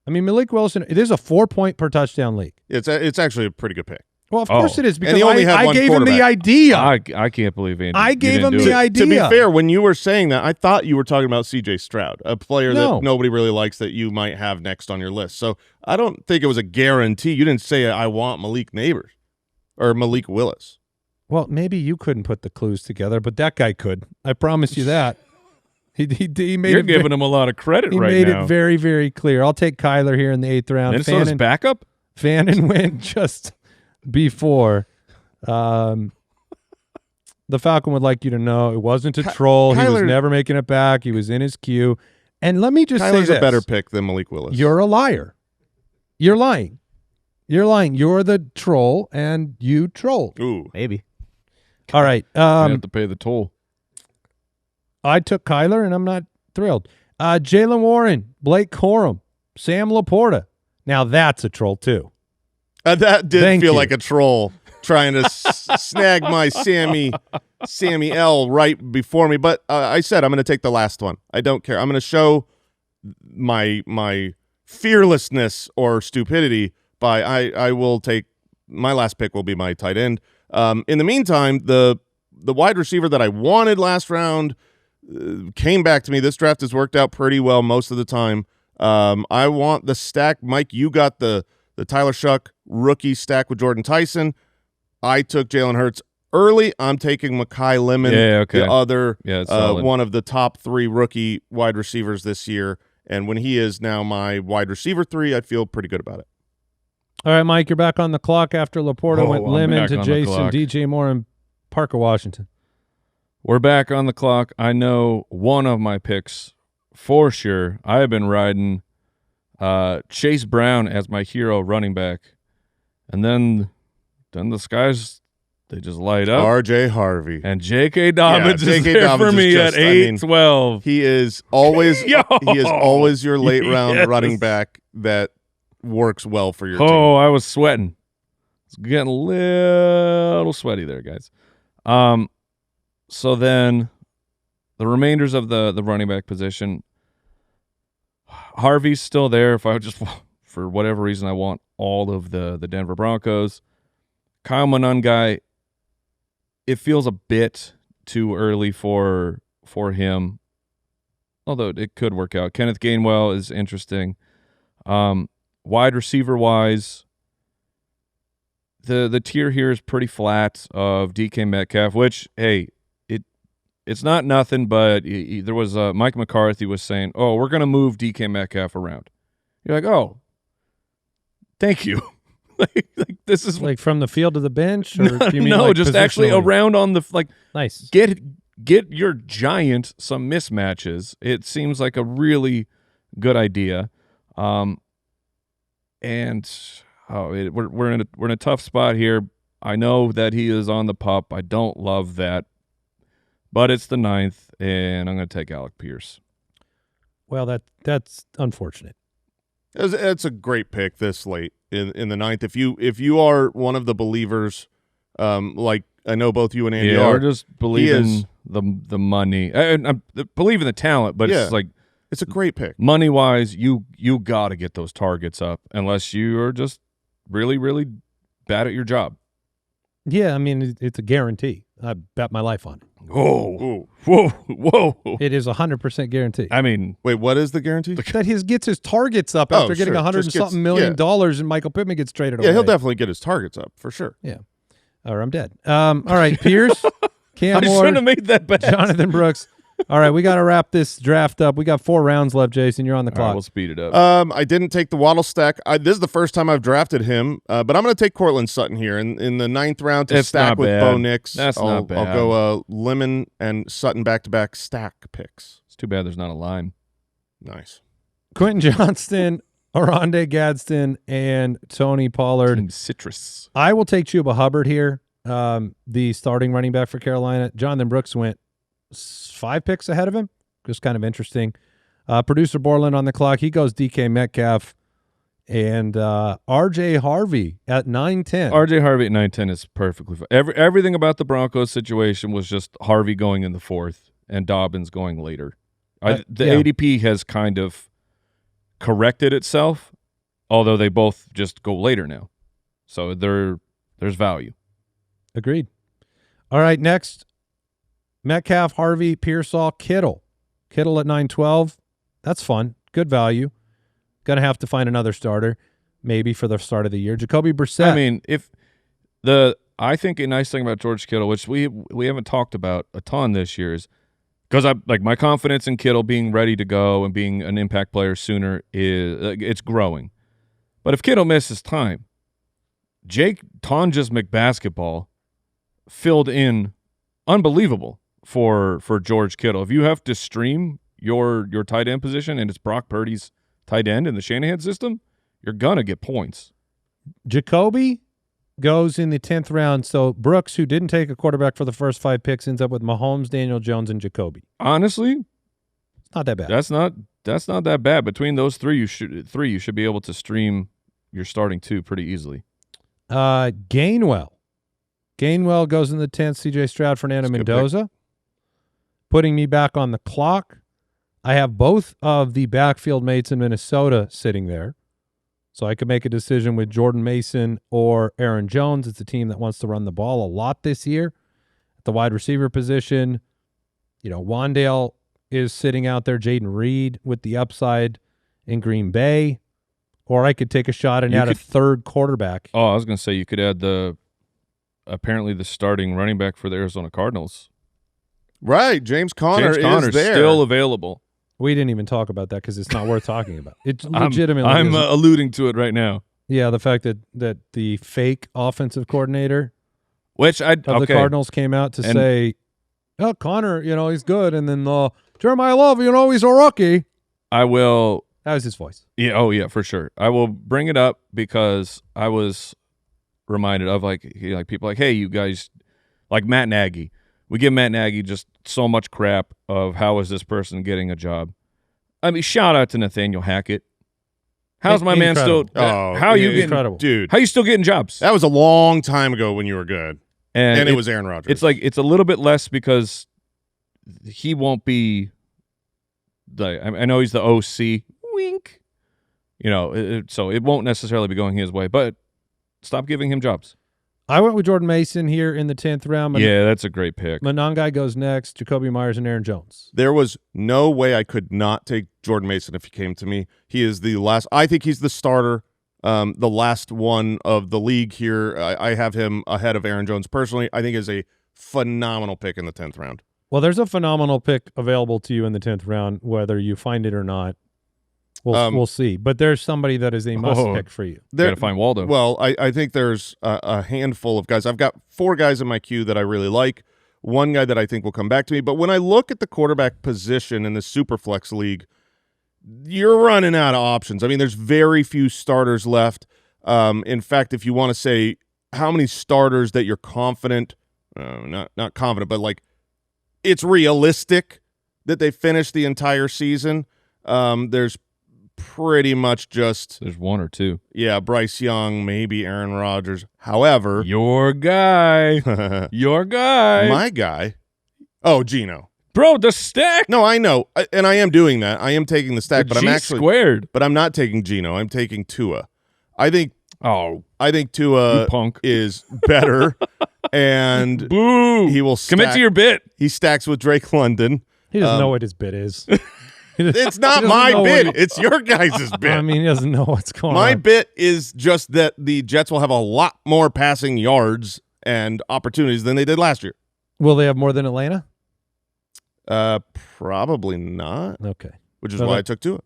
I mean, Malik Wilson, it is a 4-point per touchdown league. It's actually a pretty good pick. Well, of course it is, because he only had I one gave him the quarterback. idea. I can't believe Andy. I you gave didn't him do the it. idea. To be fair, when you were saying that, I thought you were talking about C.J. Stroud, a player No. that nobody really likes that you might have next on your list. So I don't think it was a guarantee. You didn't say I want Malik Neighbors or Malik Willis. Well, maybe you couldn't put the clues together, but that guy could. I promise you that. He made You're it giving him a lot of credit he right made now. it very, very clear. I'll take Kyler here in the 8th round. Minnesota's backup? Fannin went just before. The Falcon would like you to know it wasn't a troll. He was Kyler- never making it back. He was in his queue. And let me just say Kyler's this. a better pick than Malik Willis. You're a liar. You're lying. You're lying. You're the troll, and you trolled. Ooh. Maybe. All right. You have to pay the toll. I took Kyler, and I'm not thrilled. Jalen Warren, Blake Corum, Sam Laporta. Now that's a troll too. That did Thank feel you. like a troll trying to snag my Sammy L right before me. But I said I'm going to take the last one. I don't care. I'm going to show my fearlessness or stupidity by I will take my last pick will be my tight end. In the meantime, the wide receiver that I wanted last round came back to me. This draft has worked out pretty well most of the time. I want the stack. Mike, you got the Tyler Shuck rookie stack with Jordan Tyson. I took Jalen Hurts early. I'm taking Mekhi Lemon, the other one of the top 3 rookie wide receivers this year. And when he is now my wide receiver 3, I feel pretty good about it. All right, Mike, you're back on the clock after Laporta went I'm Lemon back to on the Jason, clock. DJ Moore, and Parker Washington. We're back on the clock. I know one of my picks for sure. I have been riding Chase Brown as my hero running back. And then the skies, they just light up. R.J. Harvey. And J.K. Dobbins is J.K. there Dobbins for me is just- at 8-12. He is always Yo! he is always your late round Yes. running back that works well for your team. Oh, I was sweating. It's getting a little sweaty there, guys. So then the remainders of the running back position, Harvey's still there. If I just, for whatever reason, I want all of the Denver Broncos. Kyle Monangai, it feels a bit too early for him, although it could work out. Kenneth Gainwell is interesting. Wide receiver-wise, the tier here is pretty flat of DK Metcalf, which, hey, it's not nothing, but there was Mike McCarthy was saying, "Oh, we're going to move DK Metcalf around." You're like, "Oh, thank you." like this is Like from the field to the bench, or do you mean no, like just actually positionally? around on the Nice. Get your giant some mismatches. It seems like a really good idea. We're in a tough spot here. I know that he is on the pup. I don't love that, but it's the 9th, and I'm going to take Alec Pierce. Well, that's unfortunate. It's a great pick this late in the 9th. If you are one of the believers, like I know both you and Andy Yeah, are, we're just believing the money. I believe in the talent, but it's like it's a great pick. money wise, you got to get those targets up, unless you are just really, really bad at your job. Yeah, I mean it's a guarantee. I bet my life on it. Ooh. Whoa! It is 100% guarantee. I mean, Wait, what is the guarantee? That he gets his targets up after getting sure. $100 and Just something gets- million dollars, and Michael Pittman gets traded away. Yeah, he'll definitely get his targets up for sure. Yeah, or I'm dead. All right, Pierce, Cam I Moore, shouldn't have made that bet. Jonathan Brooks. All right, we got to wrap this draft up. We got 4 rounds left, Jason. You're on the All right, clock. we'll speed it up. I didn't take the Waddle stack. This is the first time I've drafted him, but I'm going to take Cortland Sutton here in the 9th round to It's stack not with bad. Bo Nix. That's not bad. I'll go Lemon and Sutton back-to-back stack picks. It's too bad there's not a line. Nice. Quentin Johnston, Oronde Gadsden, and Tony Pollard. Team Citrus. I will take Chuba Hubbard here, the starting running back for Carolina. Jonathan Brooks went 5 picks ahead of him. Just kind of interesting. Producer Borland on the clock. He goes DK Metcalf and R.J. Harvey at 9-10. RJ Harvey at 9-10 is perfectly fine. Everything about the Broncos situation was just Harvey going in the 4th and Dobbins going later. The yeah. ADP has kind of corrected itself, although they both just go later now. So there's value. Agreed. All right, next, Metcalf, Harvey, Pearsall, Kittle. Kittle at 9-12. That's fun. Good value. Going to have to find another starter, maybe for the start of the year. Jacoby Brissett. I mean, I think a nice thing about George Kittle, which we haven't talked about a ton this year, is because my confidence in Kittle being ready to go and being an impact player sooner it's growing. But if Kittle misses time, Jake Tonja's McBasketball filled in unbelievable for George Kittle. If you have to stream your tight end position and it's Brock Purdy's tight end in the Shanahan system, you're gonna get points. Jacoby goes in the 10th round. So Brooks, who didn't take a quarterback for the first 5 picks, ends up with Mahomes, Daniel Jones, and Jacoby. Honestly, It's not that bad. that's not that bad. Between those three, you should be able to stream your starting 2 pretty easily. Gainwell goes in the 10th. C.J. Stroud, Fernando That's a good Mendoza. Putting me back on the clock. I have both of the backfield mates in Minnesota sitting there. So I could make a decision with Jordan Mason or Aaron Jones. It's a team that wants to run the ball a lot this year. At the wide receiver position, Wandale is sitting out there. Jaden Reed with the upside in Green Bay. Or I could take a shot and add a third quarterback. Oh, I was going to say you could add apparently the starting running back for the Arizona Cardinals. Right, James Conner Conner's is there. still available. We didn't even talk about that because it's not worth talking about. It's legitimately. I'm isn't. alluding to it right now. Yeah, the fact that the fake offensive coordinator Which of the Cardinals came out to say, "Oh, Connor, he's good," and then Jeremiah Love, he's a rookie. I will. That was his voice. Yeah. Oh, yeah, for sure. I will bring it up because I was reminded of people hey, you guys, like Matt Nagy. We give Matt Nagy just so much crap of how is this person getting a job. I mean, shout out to Nathaniel Hackett. How's my man still? How you getting? Incredible. Dude, How you still getting jobs? that was a long time ago when you were good. And it was Aaron Rodgers. It's a little bit less because he won't be. I know he's the OC. Wink. So it won't necessarily be going his way, but stop giving him jobs. I went with Jordan Mason here in the 10th round. Yeah, that's a great pick. Monangai goes next. Jacoby Myers and Aaron Jones. There was no way I could not take Jordan Mason if he came to me. He is the last. I think he's the starter, the last one of the league here. I have him ahead of Aaron Jones personally. I think is a phenomenal pick in the 10th round. Well, there's a phenomenal pick available to you in the 10th round, whether you find it or not. We'll see. But there's somebody that is a must pick for you. Got to find Waldo. Well, I think there's a handful of guys. I've got 4 guys in my queue that I really like. One guy that I think will come back to me. But when I look at the quarterback position in the superflex league, you're running out of options. I mean, there's very few starters left. In fact, if you want to say how many starters that you're confident, not confident, but like it's realistic that they finish the entire season, there's pretty much just there's 1 or 2. Yeah, Bryce Young, maybe Aaron Rodgers. However, your guy, your guy, my guy. Oh, Geno. Bro, the stack. No, I know, and I am doing that. I am taking the stack, but I'm actually squared. But I'm not taking Geno. I'm taking Tua. I think you Tua punk. is better, and boo. He will commit to your bit. He stacks with Drake London. He doesn't know what his bid is. It's not my bid. It's your guys' bid. I mean, he doesn't know what's going on. My bit is just that the Jets will have a lot more passing yards and opportunities than they did last year. Will they have more than Atlanta? Probably not. Okay. Which is why I took Tua.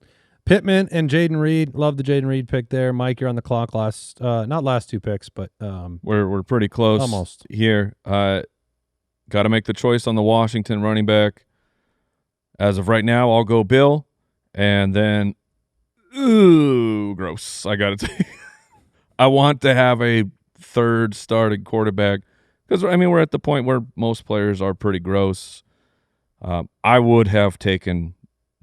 Pittman and Jaden Reed. Love the Jaden Reed pick there. Mike, you're on the clock. Not last 2 picks, but we're pretty close. Almost here. Got to make the choice on the Washington running back. As of right now, I'll go Bill, and then, ooh, gross. I got to I want to have a third starting quarterback because, I mean, we're at the point where most players are pretty gross. I would have taken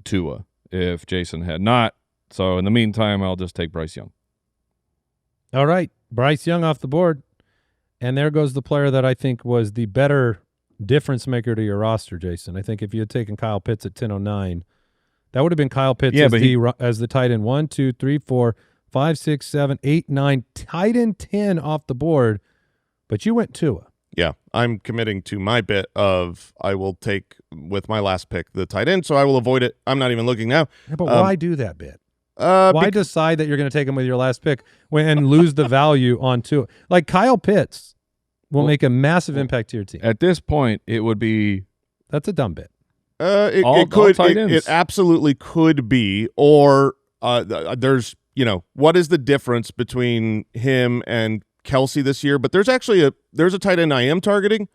Tua if Jason had not. So, in the meantime, I'll just take Bryce Young. All right. Bryce Young off the board. And there goes the player that I think was the better difference maker to your roster, Jason. I think if you had taken Kyle Pitts at 10:09, that would have been Kyle Pitts as the tight end 1, 2, 3, 4, 5, 6, 7, 8, 9, tight end 10 off the board. But you went Tua. Yeah, I'm committing to my bit of I will take with my last pick the tight end, so I will avoid it. I'm not even looking now. Yeah, but why do that bit? Why decide that you're going to take him with your last pick and lose the value on Tua? Like Kyle Pitts will make a massive impact to your team. At this point, it would be that's a dumb bit. It absolutely could be, or there's what is the difference between him and Kelsey this year? But there's actually a tight end I am targeting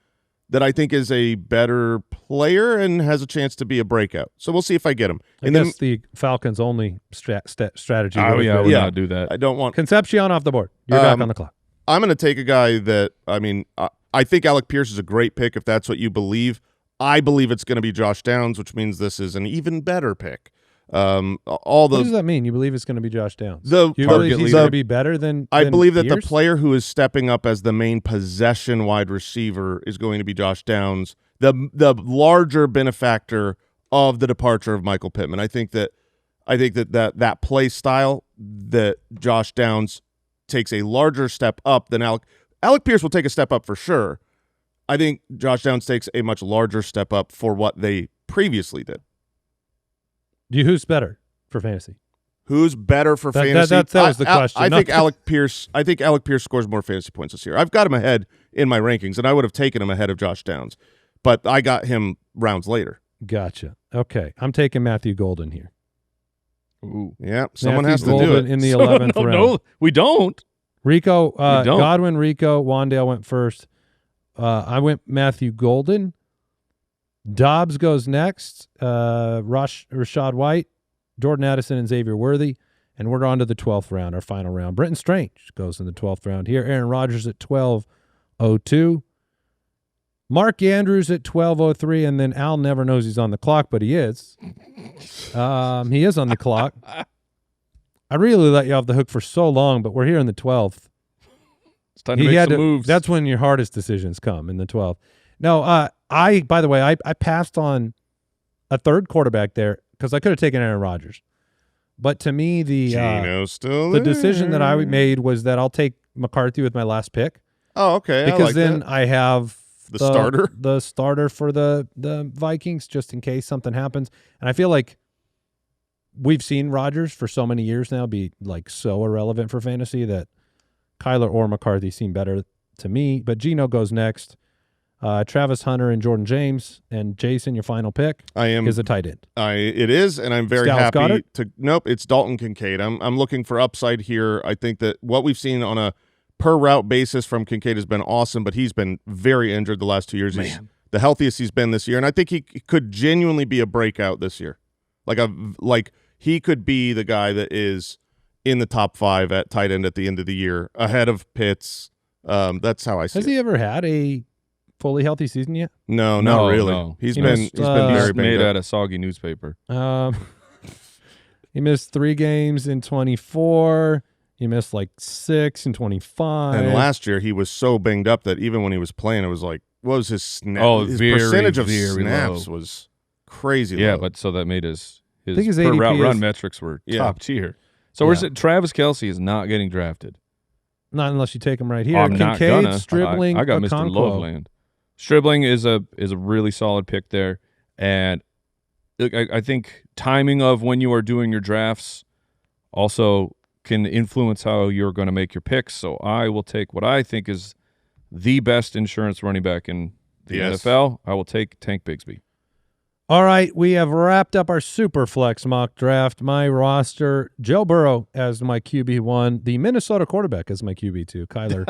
that I think is a better player and has a chance to be a breakout. So we'll see if I get him. And that's the Falcons' only strategy. I would not do that. I don't want Concepcion off the board. You're back on the clock. I'm going to take a guy that, I think Alec Pierce is a great pick if that's what you believe. I believe it's going to be Josh Downs, which means this is an even better pick. What does that mean? You believe it's going to be Josh Downs? You believe he's going to be better than I believe that Pierce? the player who is stepping up as the main possession wide receiver is going to be Josh Downs, the larger benefactor of the departure of Michael Pittman. I think that play style that Josh Downs takes a larger step up than Alec Pierce will take a step up for sure. I think Josh Downs takes a much larger step up for what they previously did. Who's better for fantasy? Who's better for fantasy? That was the question. I think Alec Pierce scores more fantasy points this year. I've got him ahead in my rankings, and I would have taken him ahead of Josh Downs, but I got him rounds later. Gotcha. Okay, I'm taking Matthew Golden here. Ooh. Yeah, someone Matthew has to Golden do it in the 11th round. No, we don't. Rico, don't. Godwin, Rico, Wandale went first. I went Matthew Golden. Dobbs goes next. Rashad White, Jordan Addison, and Xavier Worthy. And we're on to the 12th round, our final round. Brenton Strange goes in the 12th round here. Aaron Rodgers at 12:02. Mark Andrews at 12:03. And then Al never knows he's on the clock, but he is. He is on the clock. I really let you off the hook for so long, but we're here in the 12th. It's time to make some moves. That's when your hardest decisions come, in the 12th. No, by the way, I passed on a third quarterback there because I could have taken Aaron Rodgers. But to me, the decision that I made was that I'll take McCarthy with my last pick. Oh, okay. Because I have the starter for the Vikings just in case something happens. And I feel like we've seen Rodgers for so many years now be like so irrelevant for fantasy that Kyler or McCarthy seem better to me. But Geno goes next. Travis Hunter and Jordan James. And Jason, your final pick is a tight end. It is, and I'm very Dallas happy Goedert? to. Nope, it's Dalton Kincaid. I'm looking for upside here. I think that what we've seen on a per route basis from Kincaid has been awesome, but he's been very injured the last 2 years. He's the healthiest he's been this year, and I think he could genuinely be a breakout this year. Like he could be the guy that is in the top 5 at tight end at the end of the year, ahead of Pitts. That's how I see it. Has he ever had a fully healthy season yet? No, not really. No. He's been very banged made up. out of soggy newspaper. He missed 3 games in 24. He missed like 6 in 25. And last year he was so banged up that even when he was playing, it was like, what was his snap? Oh, his very, percentage of very snaps low. was crazy Yeah, low. but so that made his I think his per ADP route run is- metrics were Yeah. top tier. So we're saying Travis Kelce is not getting drafted. Not unless you take him right here. I'm not Kincaid, gonna. Stribling, I got Mr. Okonkwo. Loveland. Stribling is a really solid pick there, and look, I think timing of when you are doing your drafts also can influence how you're going to make your picks. So I will take what I think is the best insurance running back in the NFL. I will take Tank Bigsby. All right, we have wrapped up our Superflex mock draft. My roster, Joe Burrow as my QB1, the Minnesota quarterback as my QB2, Kyler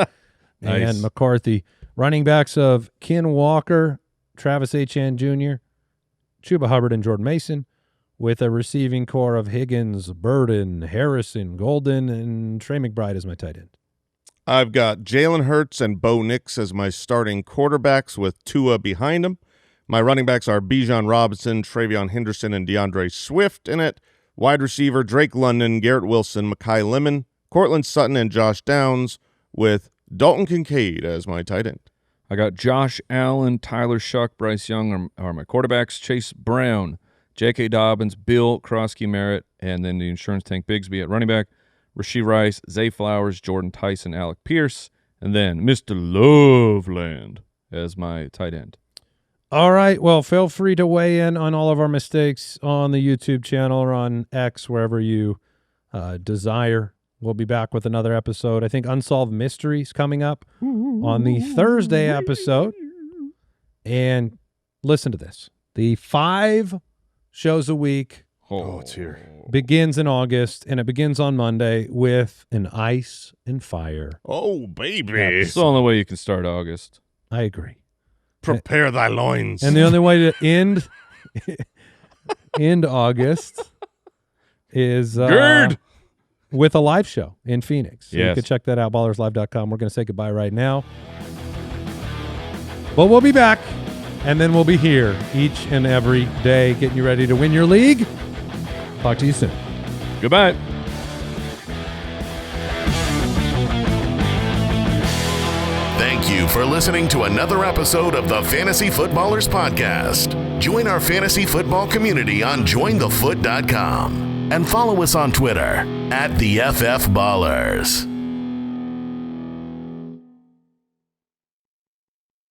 Nice. and McCarthy. Running backs of Ken Walker, Travis Etienne Jr., Chuba Hubbard, and Jordan Mason, with a receiving core of Higgins, Burden, Harrison, Golden, and Trey McBride as my tight end. I've got Jalen Hurts and Bo Nix as my starting quarterbacks with Tua behind them. My running backs are Bijan Robinson, Travion Henderson, and DeAndre Swift in it. Wide receiver, Drake London, Garrett Wilson, Mekhi Lemon, Cortland Sutton, and Josh Downs with Dalton Kincaid as my tight end. I got Josh Allen, Tyler Shuck, Bryce Young are my quarterbacks. Chase Brown, J.K. Dobbins, Bill Krosky Merritt, and then the insurance Tank Bigsby at running back. Rasheed Rice, Zay Flowers, Jordan Tyson, Alec Pierce, and then Mr. Loveland as my tight end. All right. Well, feel free to weigh in on all of our mistakes on the YouTube channel or on X, wherever you desire. We'll be back with another episode. I think Unsolved Mysteries coming up on the Thursday episode. And listen to this. The 5 shows a week Oh, it's here. begins in August, and it begins on Monday with an Ice and Fire. Oh, baby. It's the only way you can start August. I agree. Prepare thy loins. And the only way to end August is Gerd! with a live show in Phoenix. So you Yes. can check that out, ballerslive.com. We're going to say goodbye right now. But we'll be back, and then we'll be here each and every day getting you ready to win your league. Talk to you soon. Goodbye. Thank you for listening to another episode of the Fantasy Footballers Podcast. Join our fantasy football community on jointhefoot.com and follow us on Twitter @TheFFBallers.